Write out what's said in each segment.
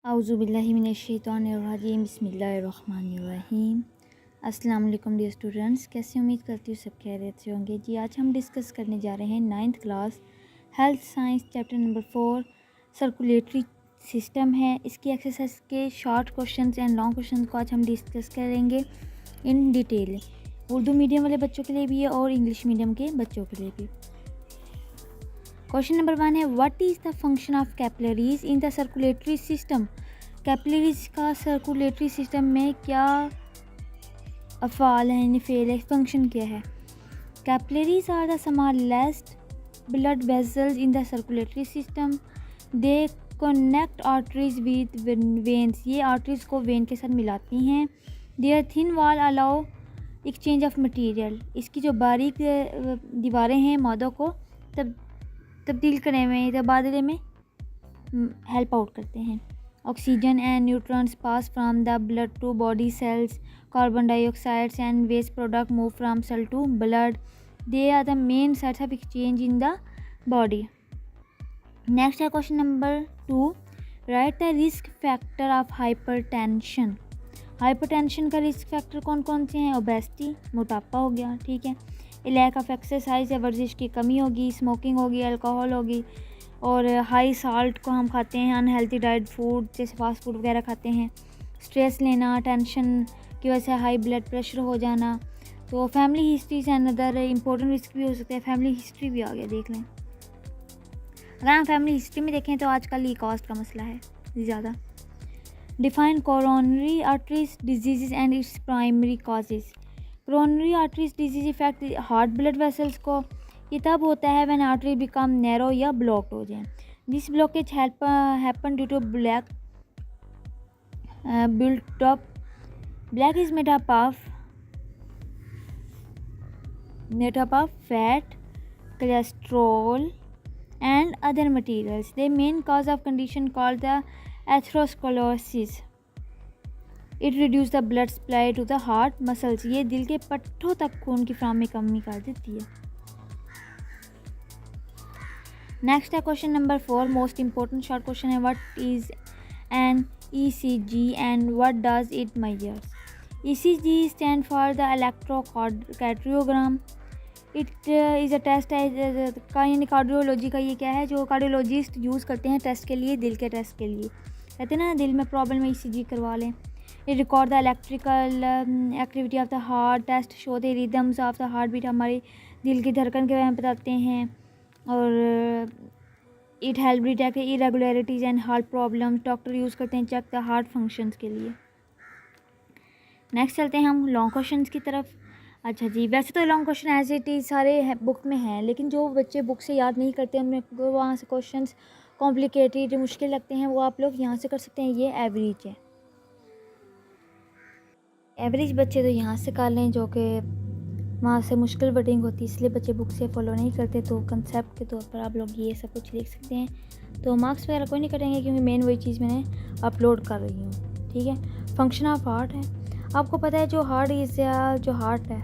औज़ुबिल्लाहिमिनश्शैतानिर्रजीम बिस्मिल्लाहिर्रहमानिर्रहीम। अस्सलाम वालेकुम डियर स्टूडेंट्स, कैसे उम्मीद करती हूँ सब खैरियत से होंगे। जी आज हम डिस्कस करने जा रहे हैं 9th class health science chapter number 4 circulatory system है। इसकी एक्सरसाइज के short questions and long questions को आज हम डिस्कस करेंगे इन डिटेल। उर्दू मीडियम वाले बच्चों के लिए भी है और इंग्लिश मीडियम के बच्चों के लिए भी। क्वेश्चन नंबर 1 है, what is the function of capillaries in the circulatory system. Capillaries का सर्कुलेटरी सिस्टम में क्या अफ़ाल है, यानी फेल है, फंक्शन क्या है। Capillaries are the smallest blood vessels in the circulatory system. They connect arteries with veins, ये आर्टरीज को वेन के साथ मिलाती हैं। Their thin wall allow exchange of material, इसकी जो बारीक दीवारें हैं मादों को तब्दील करने में, तबादले में हेल्प आउट करते हैं। Oxygen and nutrients pass from the blood to body cells. Carbon dioxides and waste product move from cell to blood. They are the main sites of exchange in the body. Next है question number 2, write the risk factor of hypertension. Hypertension का risk factor कौन कौन से हैं। Obesity, मोटापा हो गया, ठीक है। लैक ऑफ एक्सरसाइज या वर्जिश की कमी होगी। स्मोकिंग होगी, अल्कोहल होगी, और हाई साल्ट को हम खाते हैं। अनहेल्थी डाइट फूड जैसे फास्ट फूड वगैरह खाते हैं। स्ट्रेस लेना, टेंशन की वजह से हाई ब्लड प्रेशर हो जाना। तो family histories and other important risk भी हो सकते हैं। फैमिली हिस्ट्री भी आ गया, देख लें। अगर हम फैमिली हिस्ट्री में देखें तो आजकल ई कॉस्ट का मसला है ज़्यादा। Define coronary arteries disease and its primary causes. Coronary arteries disease effect heart blood vessels को। ये तब होता है व्हेन आर्टरी बिकम नैरो या ब्लॉक्ड हो जाए। This blockage happen due to black built-up. Black is made up of fat, cholesterol and other materials. The main cause of condition called the atherosclerosis. It reduces the blood supply to the heart muscles. ये दिल के पट्टों तक खून की फ्राहमी में कमी कर देती है। नेक्स्ट है question number 4, most important short question है, what is an ECG and what does it measures? ECG stand for the electrocardiogram. It is a test का, यानी कार्डियोलॉजी का ये क्या है जो कार्डियोलॉजिस्ट यूज़ करते हैं टेस्ट के लिए, दिल के टेस्ट के लिए। कहते हैं ना दिल में प्रॉब्लम है, ECG करवा लें। It record the electrical activity of the heart. Test show the rhythms of the heartbeat, हमारी दिल की धड़कन के बारे में बताते हैं। और it help detect irregularities and heart problem, doctor use करते हैं चेक द हार्ट फंक्शंस के लिए। नेक्स्ट चलते हैं हम लॉन्ग क्वेश्चंस की तरफ। अच्छा जी, वैसे तो long question as it is सारे बुक में हैं, लेकिन जो बच्चे बुक से याद नहीं करते, उनमें वहाँ से क्वेश्चंस कॉम्प्लिकेटेड मुश्किल लगते हैं, वो आप लोग यहाँ से कर सकते हैं। ये एवरेज है, एवरेज बच्चे तो यहाँ से कर लें, जो कि वहाँ से मुश्किल वर्डिंग होती है, इसलिए बच्चे बुक से फॉलो नहीं करते। तो कंसेप्ट के तौर पर आप लोग ये सब कुछ लिख सकते हैं। तो मार्क्स वगैरह कोई नहीं कटेंगे क्योंकि मेन वही चीज़ मैंने अपलोड कर रही हूँ, ठीक है। फंक्शन ऑफ हार्ट है, आपको पता है जो हार्ट है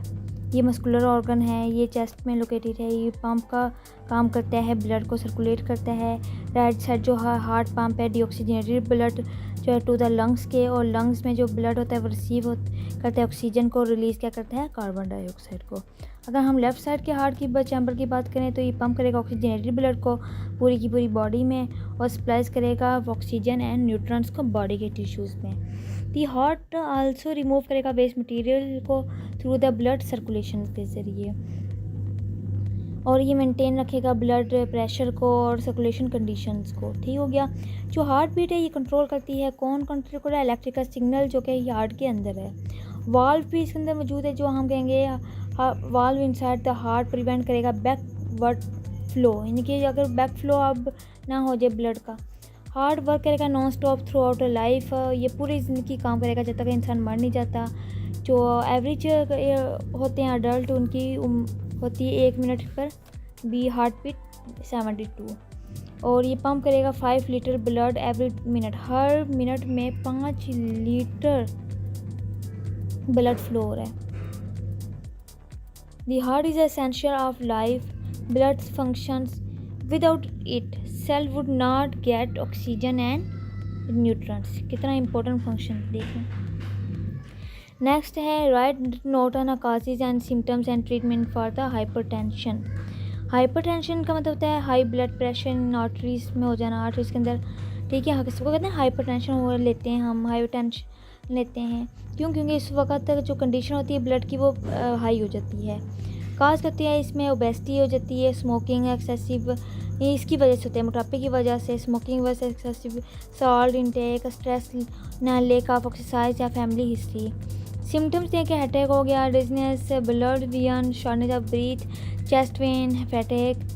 ये मस्कुलर ऑर्गन है, ये चेस्ट में लोकेटेड है। ये पंप का काम करता है, ब्लड को सर्कुलेट करता है। राइट साइड जो हार्ट पंप है डीऑक्सीजनेटेड ब्लड जो है टू द लंग्स के, और लंग्स में जो ब्लड होता है वो रिसीव करता है ऑक्सीजन को, रिलीज़ क्या करता है, कार्बन डाइऑक्साइड को। अगर हम लेफ़्ट साइड के हार्ट की चैम्बर की बात करें तो ये पंप करेगा ऑक्सीजनेटेड ब्लड को पूरी की पूरी बॉडी में, और सप्लाइज करेगा ऑक्सीजन एंड न्यूट्रॉन्स को बॉडी के टिश्यूज़ में। दी हार्ट आल्सो रिमूव करेगा वेस्ट मटेरियल को थ्रू द ब्लड सर्कुलेशन के ज़रिए, और ये मेंटेन रखेगा ब्लड प्रेशर को और सर्कुलेशन कंडीशंस को, ठीक हो गया। जो हार्ट बीट है ये कंट्रोल करती है, कौन कंट्रोल कर रहा है, इलेक्ट्रिकल सिग्नल जो कि हार्ट के अंदर है। वाल्व भी इसके अंदर मौजूद है, जो हम कहेंगे valve inside the heart prevent करेगा बैकवर्ड फ्लो, यानी कि अगर बैक फ्लो अब ना हो जाए ब्लड का। हार्ड वर्क करेगा non stop through out life, ये पूरी ज़िंदगी काम करेगा जब तक इंसान मर नहीं जाता। जो एवरेज होते हैं अडल्ट, उनकी होती है 1 मिनट पर भी हार्ट बीट 72, और ये पंप करेगा 5 लीटर ब्लड एवरी मिनट, हर मिनट में 5 लीटर ब्लड फ्लो हो रहा है। The heart is essential of life, blood functions. Without it, cell would not get oxygen and nutrients. कितना इंपॉर्टेंट फंक्शन देखें। नेक्स्ट है right note on causes and symptoms and treatment for the hypertension. Hypertension का मतलब होता है high blood pressure in arteries में हो जाना, आर्टरीज के अंदर, ठीक है। किसको कहते हैं हाइपरटेंशन हो लेते हैं हम, हाइपरटेंशन लेते हैं क्यों? क्योंकि इस वक्त तक जो कंडीशन होती है ब्लड की वो हाई हो जाती है। काज करती है इसमें ओबेसिटी हो जाती है, स्मोकिंग एक्सेसिव, ये इसकी वजह से होते हैं, मोटापे की वजह से, स्मोकिंग वजह से, एक्सेसिव सॉल्ट इंटेक, स्ट्रेस ना, लेक ऑफ एक्सरसाइज या फैमिली हिस्ट्री। सिम्टम्स देखें, हेडेक हो गया, dizziness, blurred vision, shortness of breath, chest pain, fatigue.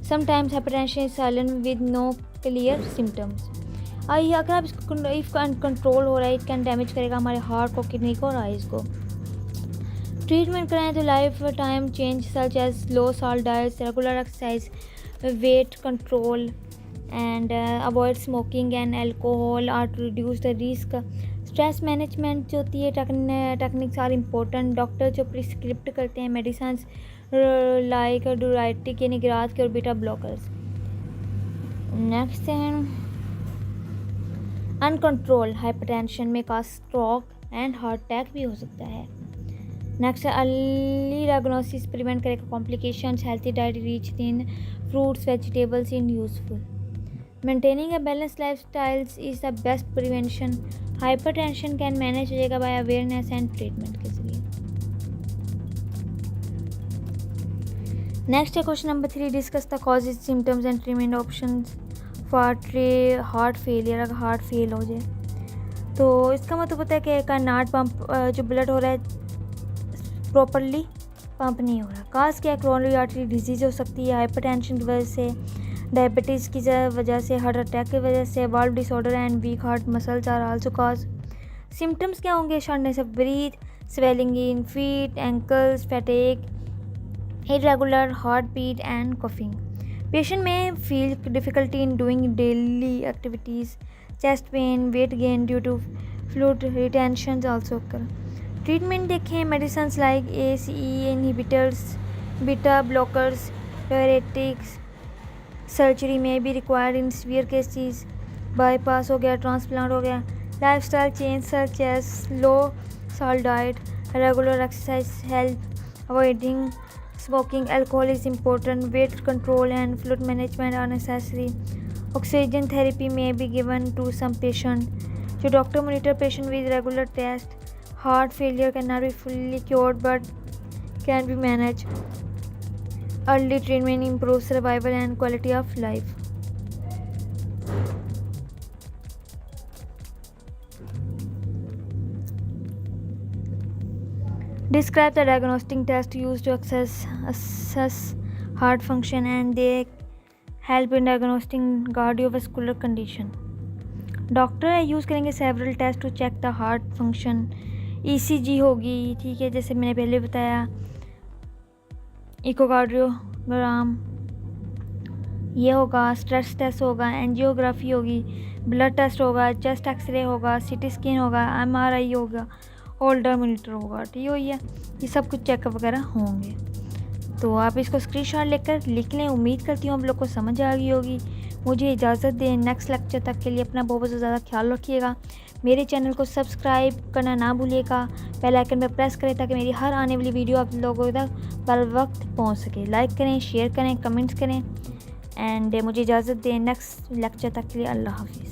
Sometimes hypertension is silent with no clear symptoms. आइए अगर आप इसको इफ कंट्रोल हो रहा है, इट कैन डैमेज करेगा हमारे हार्ट को, किडनी को और आइज़ को। ट्रीटमेंट कराएं तो life time change such as low salt diets, regular exercise, weight control and avoid smoking and alcohol are to reduce the risk. Stress management जो होती है टेक्निक्स आर इम्पोर्टेंट। डॉक्टर जो प्रिस्क्रिप्ट करते हैं मेडिसिन लाइक डूराइटिक यानी गिरात के और बीटा ब्लॉकर्स। नेक्स्ट है अनकंट्रोल हाइपरटेंशन में का स्ट्रोक एंड हार्ट अटैक भी हो सकता है। नेक्स्ट अर्ली डायग्नोसिस प्रिवेंट करेगा complications. Healthy diet rich in fruits vegetables in useful. Maintaining a balance life styles is the best prevention. Hypertension can manage हो जाएगा bye awareness and treatment के जरिए। Next है question number 3, discuss the causes symptoms and treatment options for heart failure. अगर heart fail हो जाए तो इसका मतलब होता है कि कार्नाट पंप जो ब्लड हो रहा है प्रॉपरली पंप नहीं हो रहा। काज क्या, कोरोनरी आर्टरी डिजीज़ हो सकती है हाइपरटेंशन की वजह से, डायबिटीज़ की वजह से, हार्ट अटैक की वजह से, valve disorder and weak heart muscles are also cause. Symptoms क्या होंगे, shortness of breath, swelling in feet ankles, fatigue, irregular heart beat and coughing. Patient में feel difficulty in doing daily activities, chest pain, weight gain due to fluid retention also occur। Treatment देखें, medicine like ACE inhibitors, beta blockers, diuretics. Surgery में भी required in severe cases, bypass हो गया, transplant हो गया। Lifestyle change such as low salt diet, regular exercise help, avoiding smoking, alcohol is important, weight control and fluid management are necessary. Oxygen therapy may be given to some patient. So doctor monitor patient with regular test. Heart failure cannot be fully cured but can be managed. Early treatment improves survival and quality of life. Describe the diagnostic test used to assess heart function and they help in diagnosing cardiovascular condition. Doctor use करेंगे several test to check the heart function. ECG होगी, ठीक है, जैसे मैंने पहले बताया, echocardiogram ये होगा, स्ट्रेस टेस्ट होगा, एंजियोग्राफी होगी, ब्लड टेस्ट होगा, चेस्ट एक्सरे होगा, CT स्कैन होगा, MRI होगा, होल्डर मीटर होगा, ठीक है, ये सब कुछ चेकअप वगैरह होंगे। तो आप इसको स्क्रीनशॉट लेकर लिख लें। उम्मीद करती हूँ आप लोग को समझ आ गई होगी। मुझे इजाज़त दें, नेक्स्ट लेक्चर तक के लिए अपना बहुत ज़्यादा ख्याल रखिएगा। मेरे चैनल को सब्सक्राइब करना ना भूलिएगा, बेल आइकन पर प्रेस करें ताकि मेरी हर आने वाली वीडियो आप लोगों तक बर वक्त पहुँच सके। लाइक करें, शेयर करें, कमेंट्स करें एंड मुझे इजाज़त दें। नेक्स्ट लेक्चर तक के लिए अल्लाह हाफिज़।